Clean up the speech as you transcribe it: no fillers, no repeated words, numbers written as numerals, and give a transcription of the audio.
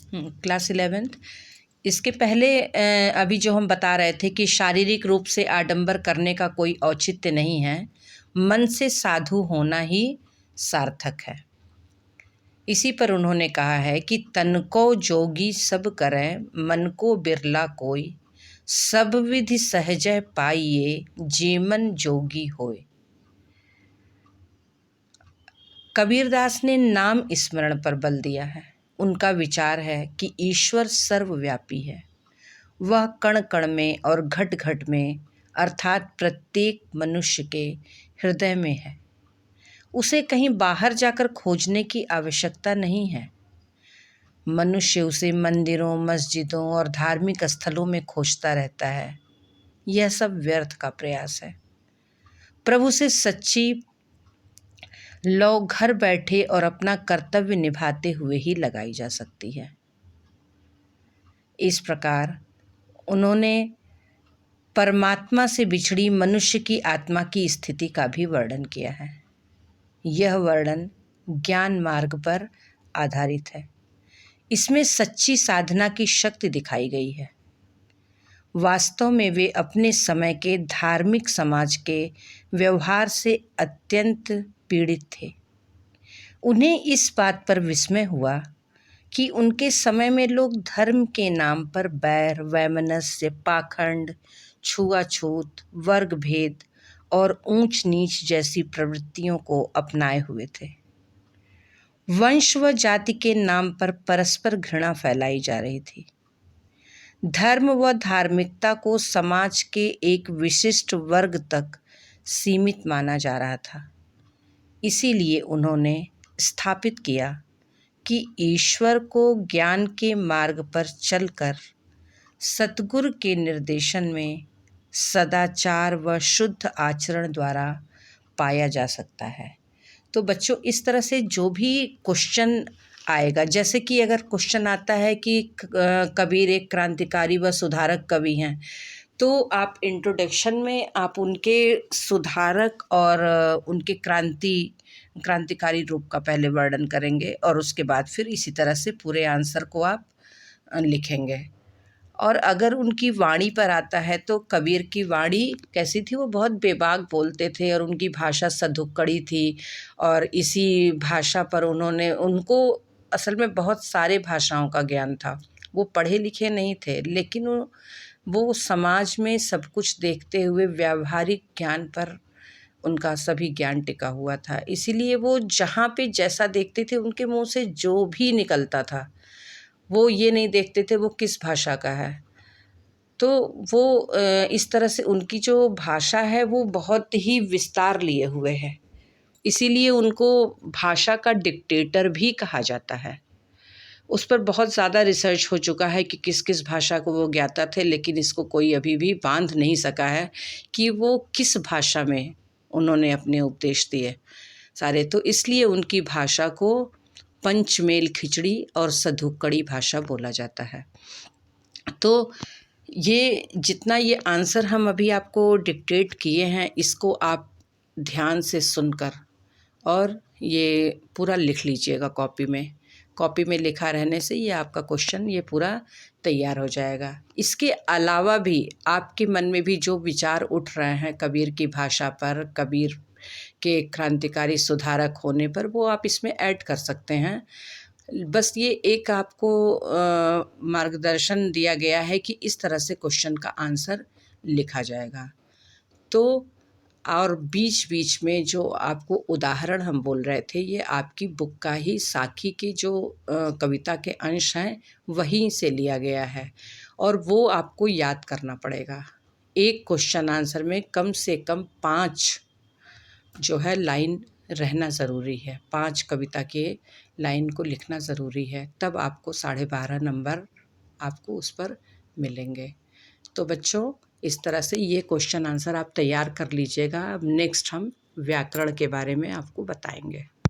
Class 11th। इसके पहले अभी जो हम बता रहे थे कि शारीरिक रूप से आडंबर करने का कोई औचित्य नहीं है, मन से साधु होना ही सार्थक है। इसी पर उन्होंने कहा है कि तन को जोगी सब करें, मन को बिरला कोई, सब विधि सहजय पाइए, जीवन जोगी होए। कबीरदास ने नाम स्मरण पर बल दिया है। उनका विचार है कि ईश्वर सर्वव्यापी है। वह कण कण में और घट घट में अर्थात प्रत्येक मनुष्य के हृदय में है। उसे कहीं बाहर जाकर खोजने की आवश्यकता नहीं है। मनुष्य उसे मंदिरों, मस्जिदों और धार्मिक स्थलों में खोजता रहता है। यह सब व्यर्थ का प्रयास है। प्रभु से सच्ची लौ घर बैठे और अपना कर्तव्य निभाते हुए ही लगाई जा सकती है। इस प्रकार उन्होंने परमात्मा से बिछड़ी मनुष्य की आत्मा की स्थिति का भी वर्णन किया है। यह वर्णन ज्ञान मार्ग पर आधारित है। इसमें सच्ची साधना की शक्ति दिखाई गई है। वास्तव में वे अपने समय के धार्मिक समाज के व्यवहार से अत्यंत पीड़ित थे। उन्हें इस बात पर विस्मय हुआ कि उनके समय में लोग धर्म के नाम पर बैर, वैमनस्य, पाखंड, छुआछूत, वर्ग भेद और ऊंच नीच जैसी प्रवृत्तियों को अपनाए हुए थे। वंश व जाति के नाम पर परस्पर घृणा फैलाई जा रही थी। धर्म व धार्मिकता को समाज के एक विशिष्ट वर्ग तक सीमित माना जा रहा था। इसीलिए उन्होंने स्थापित किया कि ईश्वर को ज्ञान के मार्ग पर चलकर सतगुरु के निर्देशन में सदाचार व शुद्ध आचरण द्वारा पाया जा सकता है। तो बच्चों, इस तरह से जो भी क्वेश्चन आएगा, जैसे कि अगर क्वेश्चन आता है कि कबीर एक क्रांतिकारी व सुधारक कवि हैं, तो आप इंट्रोडक्शन में आप उनके सुधारक और उनके क्रांतिकारी रूप का पहले वर्णन करेंगे और उसके बाद फिर इसी तरह से पूरे आंसर को आप लिखेंगे। और अगर उनकी वाणी पर आता है तो कबीर की वाणी कैसी थी? वो बहुत बेबाक बोलते थे और उनकी भाषा सधुक्कड़ी थी और इसी भाषा पर उनको असल में बहुत सारे भाषाओं का ज्ञान था। वो पढ़े लिखे नहीं थे, लेकिन वो समाज में सब कुछ देखते हुए व्यावहारिक ज्ञान पर उनका सभी ज्ञान टिका हुआ था। इसीलिए वो जहाँ पे जैसा देखते थे, उनके मुंह से जो भी निकलता था, वो ये नहीं देखते थे वो किस भाषा का है। तो वो इस तरह से उनकी जो भाषा है वो बहुत ही विस्तार लिए हुए है। इसीलिए उनको भाषा का डिक्टेटर भी कहा जाता है। उस पर बहुत ज़्यादा रिसर्च हो चुका है कि किस किस भाषा को वो ज्ञाता थे, लेकिन इसको कोई अभी भी बांध नहीं सका है कि वो किस भाषा में उन्होंने अपने उपदेश दिए सारे। तो इसलिए उनकी भाषा को पंचमेल खिचड़ी और सधुक्कड़ी भाषा बोला जाता है। तो ये जितना ये आंसर हम अभी आपको डिक्टेट किए हैं, इसको आप ध्यान से सुनकर और ये पूरा लिख लीजिएगा कॉपी में। कॉपी में लिखा रहने से ये आपका क्वेश्चन ये पूरा तैयार हो जाएगा। इसके अलावा भी आपके मन में भी जो विचार उठ रहे हैं कबीर की भाषा पर, कबीर के क्रांतिकारी सुधारक होने पर, वो आप इसमें ऐड कर सकते हैं। बस ये एक आपको मार्गदर्शन दिया गया है कि इस तरह से क्वेश्चन का आंसर लिखा जाएगा। तो और बीच बीच में जो आपको उदाहरण हम बोल रहे थे, ये आपकी बुक का ही साखी के जो कविता के अंश हैं वहीं से लिया गया है और वो आपको याद करना पड़ेगा। एक क्वेश्चन आंसर में कम से कम 5 जो है लाइन रहना ज़रूरी है। 5 कविता के लाइन को लिखना ज़रूरी है, तब आपको 12.5 नंबर आपको उस पर मिलेंगे। तो बच्चों, इस तरह से ये क्वेश्चन आंसर आप तैयार कर लीजिएगा। अब नेक्स्ट हम व्याकरण के बारे में आपको बताएंगे।